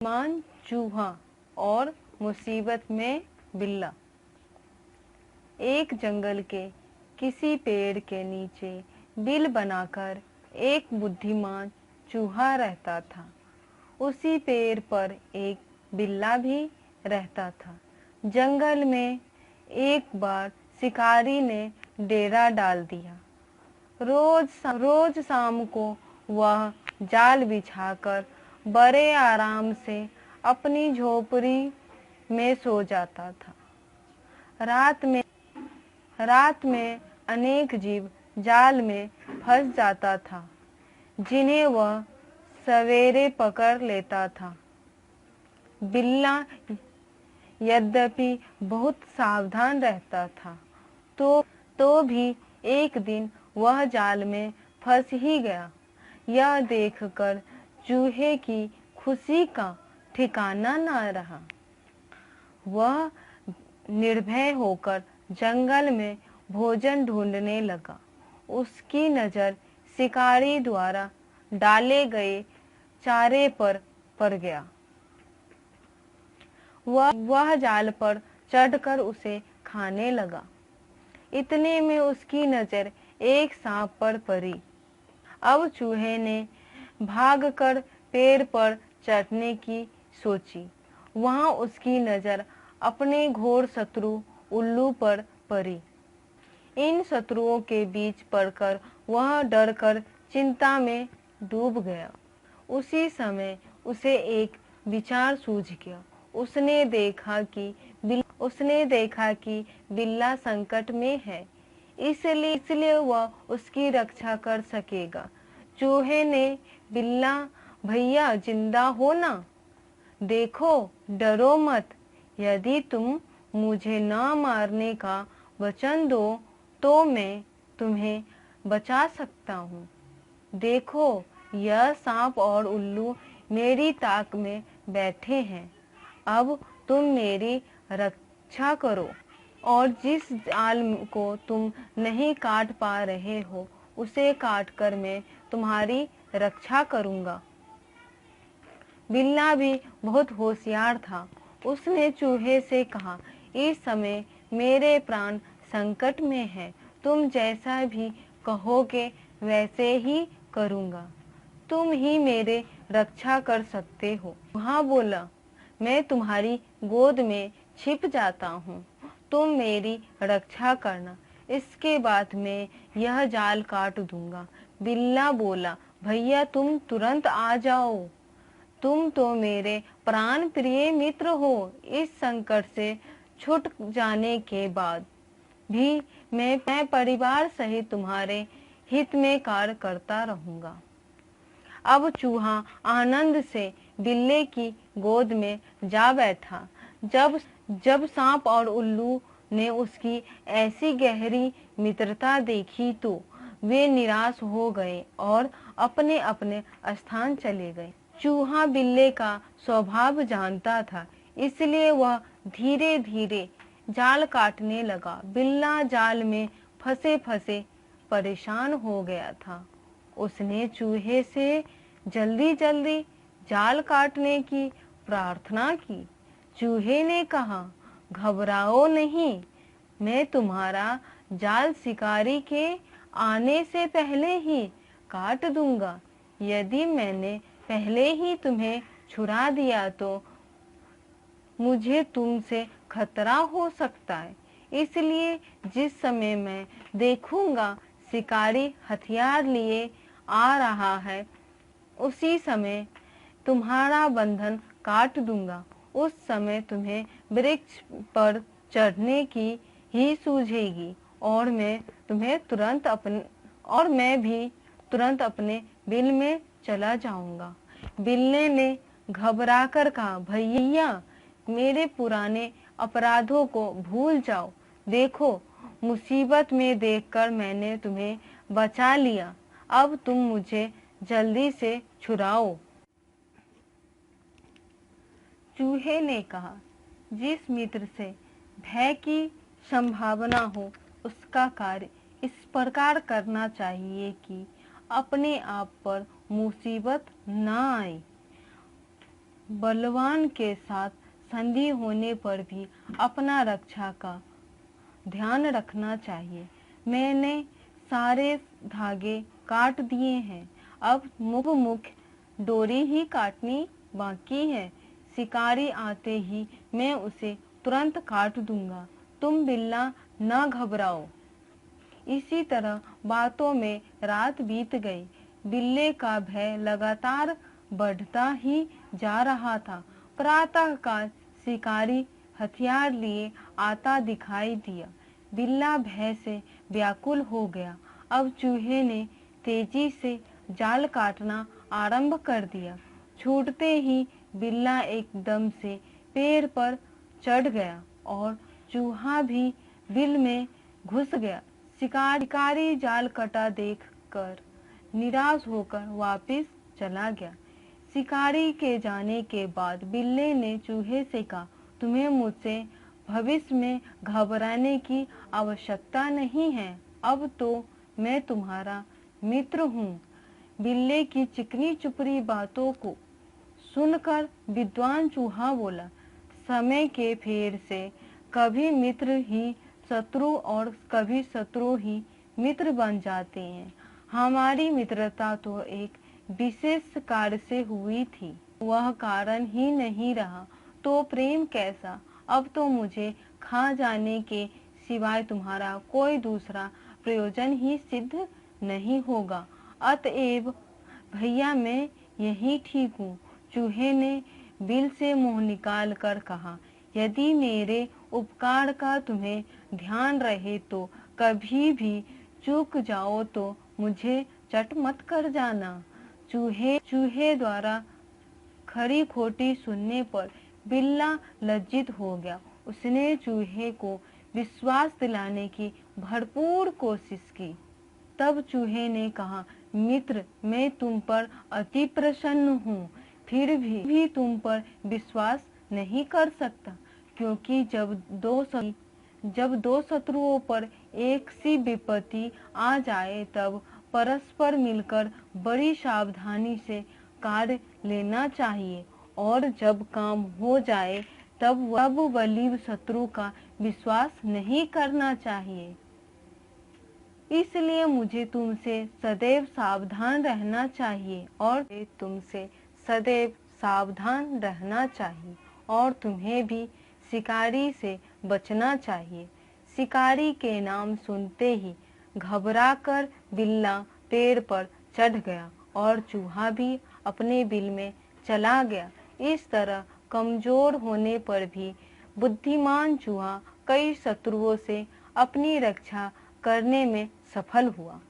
मान चूहा और मुसीबत में बिल्ला। एक जंगल के किसी पेड़ के नीचे बिल बनाकर एक बुद्धिमान चूहा रहता था। उसी पेड़ पर एक बिल्ला भी रहता था। जंगल में एक बार शिकारी ने डेरा डाल दिया। रोज शाम को वह जाल बिछाकर बड़े आराम से अपनी झोपड़ी में सो जाता था। रात में अनेक जीव जाल में फंस जाता था, जिन्हें वह सवेरे पकड़ लेता था। बिल्ला यद्यपि बहुत सावधान रहता था, तो भी एक दिन वह जाल में फंस ही गया। यह देखकर चूहे की खुशी का ठिकाना न रहा। वह निर्भय होकर जंगल में भोजन ढूंढने लगा। उसकी नजर शिकारी द्वारा डाले गए चारे पर पड़ गया। वह जाल पर चढ़कर उसे खाने लगा। इतने में उसकी नजर एक सांप पर पड़ी। अब चूहे ने भागकर पेड़ पर चढ़ने की सोची। वहां उसकी नजर अपने घोर शत्रु उल्लू पर पड़ी। इन शत्रुओं के बीच पड़कर वह डरकर चिंता में डूब गया। उसी समय उसे एक विचार सूझ गया। उसने देखा कि बिल्ला संकट में है, इसलिए वह उसकी रक्षा कर सकेगा। चूहे ने, बिल्ला भैया जिंदा हो ना? देखो, डरो मत। यदि तुम मुझे न मारने का वचन दो तो मैं तुम्हें बचा सकता हूँ। देखो, यह सांप और उल्लू मेरी ताक में बैठे हैं। अब तुम मेरी रक्षा करो और जिस जाल को तुम नहीं काट पा रहे हो उसे काटकर मैं तुम्हारी रक्षा करूंगा। बिल्ला भी बहुत होशियार था। उसने चूहे से कहा, इस समय मेरे प्राण संकट में है। तुम जैसा भी कहोगे वैसे ही करूंगा। तुम ही मेरे रक्षा कर सकते हो। वहाँ बोला, मैं तुम्हारी गोद में छिप जाता हूँ, तुम मेरी रक्षा करना। इसके बाद मैं यह जाल काट दूंगा। बिल्ला बोला, भैया तुम तुरंत आ जाओ। तुम तो मेरे प्राण प्रिय मित्र हो। इस संकट से छूट जाने के बाद भी मैं परिवार सहित तुम्हारे हित में कार्य करता रहूंगा। अब चूहा आनंद से बिल्ले की गोद में जा बैठा। जब सांप और उल्लू ने उसकी ऐसी गहरी मित्रता देखी तो वे निराश हो गए और अपने अपने स्थान चले गए। चूहा बिल्ले का स्वभाव जानता था, इसलिए वह धीरे धीरे जाल काटने लगा। बिल्ला जाल में फंसे फंसे परेशान हो गया था। उसने चूहे से जल्दी जल्दी जाल काटने की प्रार्थना की। चूहे ने कहा, घबराओ नहीं, मैं तुम्हारा जाल शिकारी के आने से पहले ही काट दूंगा। यदि मैंने पहले ही तुम्हें छुड़ा दिया तो मुझे तुमसे खतरा हो सकता है। इसलिए जिस समय मैं देखूंगा शिकारी हथियार लिए आ रहा है, उसी समय तुम्हारा बंधन काट दूंगा। उस समय तुम्हें वृक्ष पर चढ़ने की ही सूझेगी और मैं भी तुरंत अपने बिल में चला जाऊंगा। बिल्ले ने घबराकर कहा, भैया मेरे पुराने अपराधों को भूल जाओ। देखो, मुसीबत में देखकर मैंने तुम्हें बचा लिया। अब तुम मुझे जल्दी से छुड़ाओ। चूहे ने कहा, जिस मित्र से भय की संभावना हो उसका कार्य इस प्रकार करना चाहिए कि अपने आप पर मुसीबत न आए। बलवान के साथ संधि होने पर भी अपना रक्षा का ध्यान रखना चाहिए। मैंने सारे धागे काट दिए हैं, अब मुख्य डोरी ही काटनी बाकी है। शिकारी आते ही मैं उसे तुरंत काट दूंगा, तुम बिल्ला न घबराओ। इसी तरह बातों में रात बीत गई। बिल्ले का भय लगातार बढ़ता ही जा रहा था। प्रातःकाल शिकारी हथियार लिए आता दिखाई दिया। बिल्ला भय से व्याकुल हो गया। अब चूहे ने तेजी से जाल काटना आरंभ कर दिया। छूटते ही बिल्ला एकदम से पेड़ पर चढ़ गया और चूहा भी बिल में घुस गया। शिकारी जाल कटा देखकर निराश होकर वापस चला गया। शिकारी के जाने के बाद बिल्ले ने चूहे से कहा, तुम्हें मुझसे भविष्य में घबराने की आवश्यकता नहीं है, अब तो मैं तुम्हारा मित्र हूँ। बिल्ले की चिकनी चुपड़ी बातों को सुनकर विद्वान चूहा बोला, समय के फेर से कभी मित्र ही शत्रु और कभी शत्रु ही मित्र बन जाते हैं। हमारी मित्रता तो एक विशेष कार्य से हुई थी, वह कारण ही नहीं रहा तो प्रेम कैसा। अब तो मुझे खा जाने के सिवाय तुम्हारा कोई दूसरा प्रयोजन ही सिद्ध नहीं होगा, अतएव भैया मैं यही ठीक हूँ। चूहे ने बिल से मुंह निकाल कर कहा, यदि मेरे उपकार का तुम्हें ध्यान रहे तो कभी भी चूक जाओ तो मुझे चट मत कर जाना। चूहे द्वारा खरी खोटी सुनने पर बिल्ला लज्जित हो गया। उसने चूहे को विश्वास दिलाने की भरपूर कोशिश की। तब चूहे ने कहा, मित्र मैं तुम पर अति प्रसन्न हूँ, फिर भी तुम पर विश्वास नहीं कर सकता, क्योंकि जब दो शत्रुओं पर एक सी विपत्ति आ जाए तब परस्पर मिलकर बड़ी सावधानी से कार्य लेना चाहिए, और जब काम हो जाए तब बलीव शत्रु का विश्वास नहीं करना चाहिए। इसलिए मुझे तुमसे सदैव सावधान रहना चाहिए और तुम्हें भी शिकारी से बचना चाहिए। शिकारी के नाम सुनते ही घबराकर बिल्ला पेड़ पर चढ़ गया और चूहा भी अपने बिल में चला गया। इस तरह कमजोर होने पर भी बुद्धिमान चूहा कई शत्रुओं से अपनी रक्षा करने में सफल हुआ।